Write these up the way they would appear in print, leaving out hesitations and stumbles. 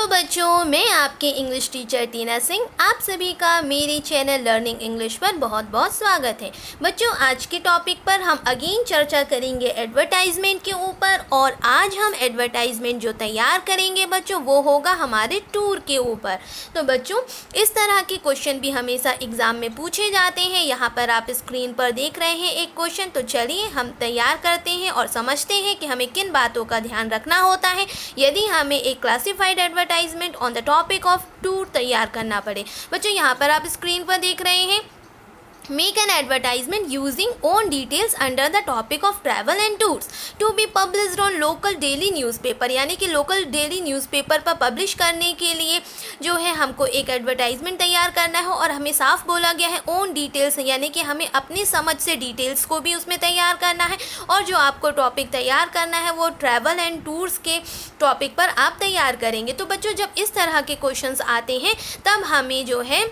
Hello बच्चों, मैं आपके इंग्लिश टीचर टीना सिंह। आप सभी का मेरे चैनल लर्निंग इंग्लिश पर बहुत बहुत स्वागत है। बच्चों, आज के टॉपिक पर हम अगेन चर्चा करेंगे एडवर्टाइजमेंट के ऊपर। और आज हम एडवर्टाइजमेंट जो तैयार करेंगे बच्चों, वो होगा हमारे टूर के ऊपर। तो बच्चों, इस तरह के क्वेश्चन भी हमेशा एग्ज़ाम में पूछे जाते हैं। यहाँ पर आप स्क्रीन पर देख रहे हैं एक क्वेश्चन। तो चलिए हम तैयार करते हैं और समझते हैं कि हमें किन बातों का ध्यान रखना होता है यदि हमें एक classified advertisement on the topic of tour तैयार करना पड़े। बच्चों, यहाँ पर आप स्क्रीन पर देख रहे हैं, make an advertisement using own details under the topic of travel and tours to be published on local daily newspaper. यानी कि लोकल डेली न्यूज़पेपर पर पब्लिश करने के लिए जो है हमको एक एडवर्टाइजमेंट तैयार करना है। और हमें साफ बोला गया है ओन डिटेल्स, यानी कि हमें अपनी समझ से डिटेल्स को भी उसमें तैयार करना है। और जो आपको टॉपिक तैयार करना है वो ट्रैवल एंड टूर्स के टॉपिक पर आप तैयार करेंगे। तो बच्चों, जब इस तरह के क्वेश्चंस आते हैं तब हमें जो है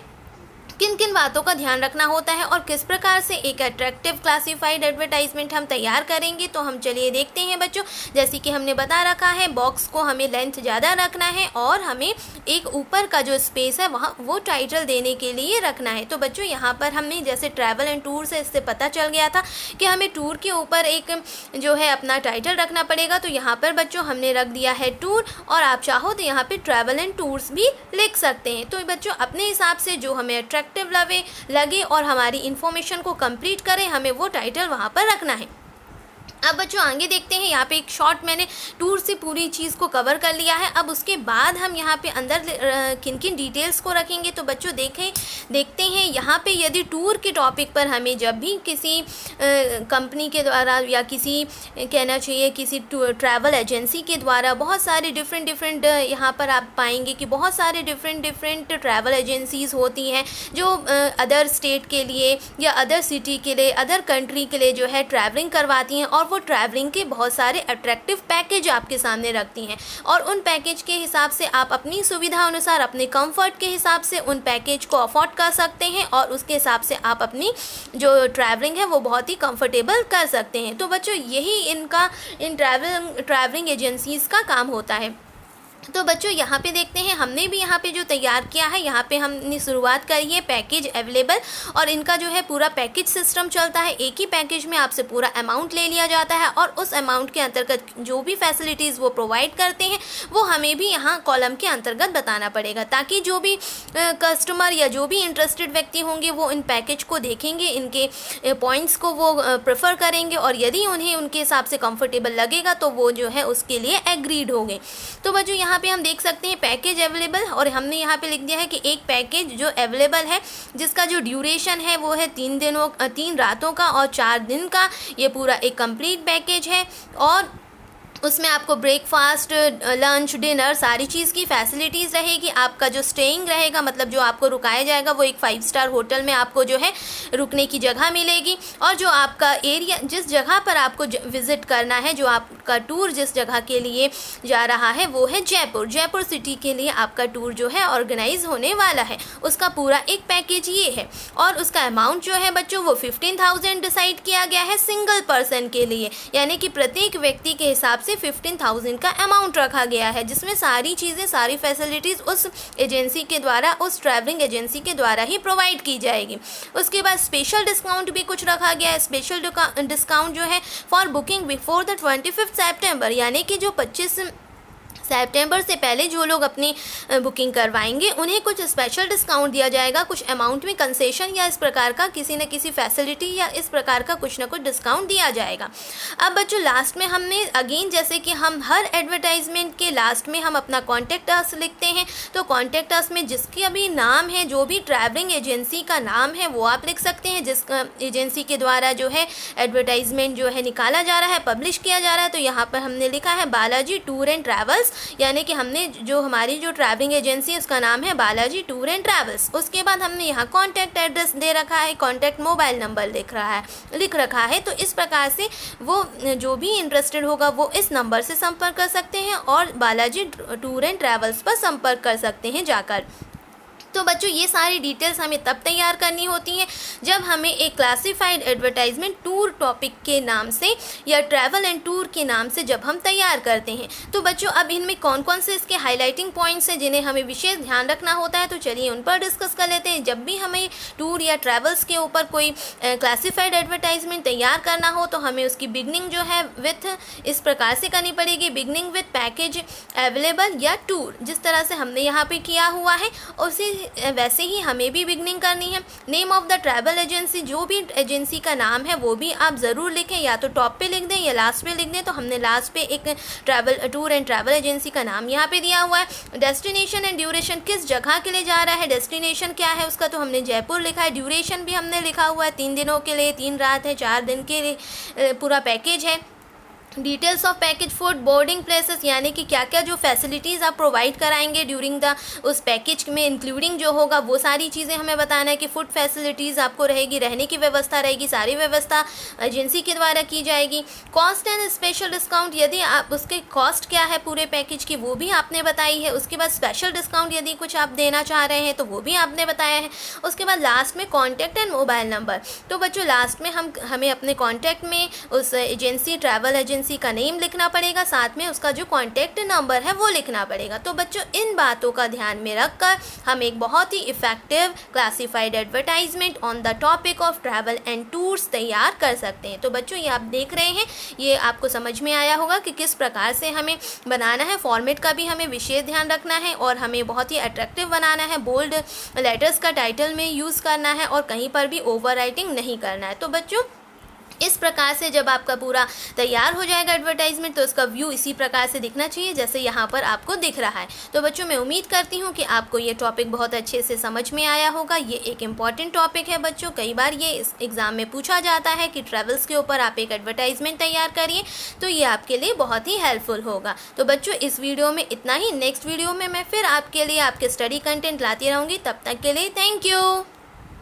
किन किन बातों का ध्यान रखना होता है और किस प्रकार से एक अट्रैक्टिव क्लासिफाइड एडवर्टाइजमेंट हम तैयार करेंगे। तो हम चलिए देखते हैं बच्चों। जैसे कि हमने बता रखा है, बॉक्स को हमें लेंथ ज़्यादा रखना है और हमें एक ऊपर का जो स्पेस है वहाँ वो टाइटल देने के लिए रखना है। तो बच्चों, यहाँ पर हमने जैसे ट्रैवल एंड टूर से इससे पता चल गया था कि हमें टूर के ऊपर एक जो है अपना टाइटल रखना पड़ेगा। तो यहाँ पर बच्चों हमने रख दिया है टूर, और आप चाहो तो यहाँ पर ट्रैवल एंड टूर्स भी लिख सकते हैं। तो बच्चों, अपने हिसाब से जो हमें अट्रैक्टिव लगे और हमारी इन्फॉर्मेशन को कंप्लीट करें, हमें वो टाइटल वहाँ पर रखना है। अब बच्चों आगे देखते हैं। यहाँ पे एक शॉर्ट मैंने टूर से पूरी चीज़ को कवर कर लिया है। अब उसके बाद हम यहाँ पे अंदर किन किन डिटेल्स को रखेंगे। तो बच्चों देखते हैं यहाँ पे, यदि टूर के टॉपिक पर हमें जब भी किसी कंपनी के द्वारा या किसी कहना चाहिए किसी ट्रैवल एजेंसी के द्वारा बहुत सारे डिफरेंट यहाँ पर आप पाएंगे कि बहुत सारे डिफरेंट ट्रैवल एजेंसीज़ होती हैं जो अदर स्टेट के लिए या अदर सिटी के लिए, अदर कंट्री के लिए जो है ट्रैवलिंग करवाती हैं। और वो ट्रैवलिंग के बहुत सारे अट्रैक्टिव पैकेज आपके सामने रखती हैं। और उन पैकेज के हिसाब से आप अपनी सुविधा अनुसार, अपने कंफर्ट के हिसाब से उन पैकेज को अफोर्ड कर सकते हैं और उसके हिसाब से आप अपनी जो ट्रैवलिंग है वो बहुत ही कंफर्टेबल कर सकते हैं। तो बच्चों, यही इन ट्रैवलिंग एजेंसीज़ का काम होता है। तो बच्चों, यहाँ पे देखते हैं, हमने भी यहाँ पे जो तैयार किया है, यहाँ पे हमने शुरुआत करी है पैकेज अवेलेबल। और इनका जो है पूरा पैकेज सिस्टम चलता है। एक ही पैकेज में आपसे पूरा अमाउंट ले लिया जाता है और उस अमाउंट के अंतर्गत जो भी फैसिलिटीज़ वो प्रोवाइड करते हैं वो हमें भी यहाँ कॉलम के अंतर्गत बताना पड़ेगा, ताकि जो भी कस्टमर या जो भी इंटरेस्टेड व्यक्ति होंगे वो इन पैकेज को देखेंगे, इनके पॉइंट्स को वो प्रेफर करेंगे और यदि उन्हें उनके हिसाब से कंफर्टेबल लगेगा तो वो जो है उसके लिए एग्रीड होंगे। तो बच्चों, यहाँ पे हम देख सकते हैं पैकेज अवेलेबल, और हमने यहाँ पे लिख दिया है कि एक पैकेज जो अवेलेबल है जिसका जो ड्यूरेशन है वो है 3 रातों का और 4 दिन का। ये पूरा एक कंप्लीट पैकेज है और उसमें आपको ब्रेकफास्ट, लंच, डिनर सारी चीज़ की फैसिलिटीज़ रहेगी। आपका जो स्टेइंग रहेगा, मतलब जो आपको रुकाया जाएगा, वो एक 5 स्टार होटल में आपको जो है रुकने की जगह मिलेगी। और जो आपका एरिया, जिस जगह पर आपको विज़िट करना है, जो आपका टूर जिस जगह के लिए जा रहा है वो है जयपुर सिटी के लिए आपका टूर जो है ऑर्गेनाइज होने वाला है। उसका पूरा एक पैकेज ये है। और उसका अमाउंट जो है बच्चों वो 15,000 डिसाइड किया गया है सिंगल पर्सन के लिए, यानी कि प्रत्येक व्यक्ति के हिसाब से 15,000 का अमाउंट रखा गया है, जिसमें सारी चीज़ें, सारी फैसिलिटीज़ उस एजेंसी के द्वारा, उस ट्रैवलिंग एजेंसी के द्वारा ही प्रोवाइड की जाएगी। उसके बाद स्पेशल डिस्काउंट भी कुछ रखा गया है। स्पेशल डिस्काउंट जो है फॉर बुकिंग बिफोर द 25 सितंबर, यानी कि जो 25 सितंबर से पहले जो लोग अपनी बुकिंग करवाएंगे उन्हें कुछ स्पेशल डिस्काउंट दिया जाएगा, कुछ अमाउंट में कंसेशन या इस प्रकार का किसी न किसी फैसिलिटी या इस प्रकार का कुछ ना कुछ डिस्काउंट दिया जाएगा। अब बच्चों, लास्ट में हमने अगेन, जैसे कि हम हर एडवर्टाइजमेंट के लास्ट में हम अपना कॉन्टैक्ट अस लिखते हैं। तो कॉन्टैक्ट अस में जिसकी अभी नाम है, जो भी ट्रैवलिंग एजेंसी का नाम है वो आप लिख सकते हैं, जिस एजेंसी के द्वारा जो है एडवर्टाइजमेंट जो है निकाला जा रहा है, पब्लिश किया जा रहा है। तो यहाँ पर हमने लिखा है बालाजी टूर एंड ट्रैवल्स, यानी कि हमने जो हमारी जो ट्रैवलिंग एजेंसी है उसका नाम है बालाजी टूर एंड ट्रैवल्स। उसके बाद हमने यहाँ कॉन्टैक्ट एड्रेस दे रखा है, कॉन्टैक्ट मोबाइल नंबर लिख रखा है। तो इस प्रकार से वो जो भी इंटरेस्टेड होगा वो इस नंबर से संपर्क कर सकते हैं और बालाजी टूर एंड ट्रैवल्स पर संपर्क कर सकते हैं जाकर। तो बच्चों ये सारी डिटेल्स हमें तब तैयार करनी होती हैं जब हमें एक क्लासिफाइड एडवर्टाइजमेंट टूर टॉपिक के नाम से या ट्रैवल एंड टूर के नाम से जब हम तैयार करते हैं। तो बच्चों अब इनमें कौन कौन से इसके हाइलाइटिंग पॉइंट्स हैं जिन्हें हमें विशेष ध्यान रखना होता है, तो चलिए उन पर डिस्कस कर लेते हैं। जब भी हमें टूर या ट्रैवल्स के ऊपर कोई क्लासिफाइड एडवर्टाइजमेंट तैयार करना हो तो हमें उसकी बिगनिंग जो है विथ इस प्रकार से करनी पड़ेगी, बिगनिंग विथ पैकेज अवेलेबल या टूर, जिस तरह से हमने यहाँ पे किया हुआ है उसी वैसे ही हमें भी बिगनिंग करनी है। Name of the travel agency, जो भी एजेंसी का नाम है वो भी आप ज़रूर लिखें, या तो टॉप पे लिख दें या लास्ट पे लिख दें। तो हमने लास्ट पे एक टूर एंड ट्रैवल एजेंसी का नाम यहाँ पे दिया हुआ है। डेस्टिनेशन एंड ड्यूरेशन, किस जगह के लिए जा रहा है, डेस्टिनेशन क्या है उसका, तो हमने जयपुर लिखा है। ड्यूरेशन भी हमने लिखा हुआ है, 3 दिनों के लिए, 3 रात है, 4 दिन के लिए पूरा पैकेज है। Details of package, food, boarding places, यानी कि क्या क्या जो फैसिलिटीज़ आप प्रोवाइड कराएंगे ड्यूरिंग द उस पैकेज में इंक्लूडिंग जो होगा वो सारी चीज़ें हमें बताना है कि फूड फैसिलिटीज़ आपको रहेगी, रहने की व्यवस्था रहेगी, सारी व्यवस्था एजेंसी के द्वारा की जाएगी। कॉस्ट एंड स्पेशल डिस्काउंट, यदि आप उसके कॉस्ट क्या है पूरे पैकेज की वो भी आपने बताई है। उसके बाद स्पेशल डिस्काउंट यदि कुछ आप देना चाह रहे हैं तो वो भी आपने बताया है। उसके बाद लास्ट में कॉन्टैक्ट एंड मोबाइल नंबर। तो बच्चों लास्ट में हमें अपने कॉन्टैक्ट में उस एजेंसी ट्रैवल एजेंसी का नेम लिखना पड़ेगा, साथ में उसका जो कॉन्टैक्ट नंबर है वो लिखना पड़ेगा। तो बच्चों इन बातों का ध्यान में रखकर हम एक बहुत ही effective classified advertisement on the topic of travel and tours तैयार कर सकते हैं। तो बच्चों ये आप देख रहे हैं, ये आपको समझ में आया होगा कि किस प्रकार से हमें बनाना है। फॉर्मेट का भी हमें विशेष ध्यान रखना है और हमें बहुत ही अट्रैक्टिव बनाना है। बोल्ड लेटर्स का टाइटल में यूज़ करना है और कहीं पर भी ओवर राइटिंग नहीं करना है। तो बच्चों इस प्रकार से जब आपका पूरा तैयार हो जाएगा एडवर्टाइजमेंट तो उसका व्यू इसी प्रकार से दिखना चाहिए जैसे यहाँ पर आपको दिख रहा है। तो बच्चों मैं उम्मीद करती हूँ कि आपको ये टॉपिक बहुत अच्छे से समझ में आया होगा। ये एक इम्पॉर्टेंट टॉपिक है बच्चों, कई बार ये इस एग्ज़ाम में पूछा जाता है कि ट्रैवल्स के ऊपर आप एक एडवर्टाइजमेंट तैयार करिए, तो ये आपके लिए बहुत ही हेल्पफुल होगा। तो बच्चों इस वीडियो में इतना ही। नेक्स्ट वीडियो में मैं फिर आपके लिए आपके स्टडी कंटेंट लाती रहूँगी। तब तक के लिए थैंक यू।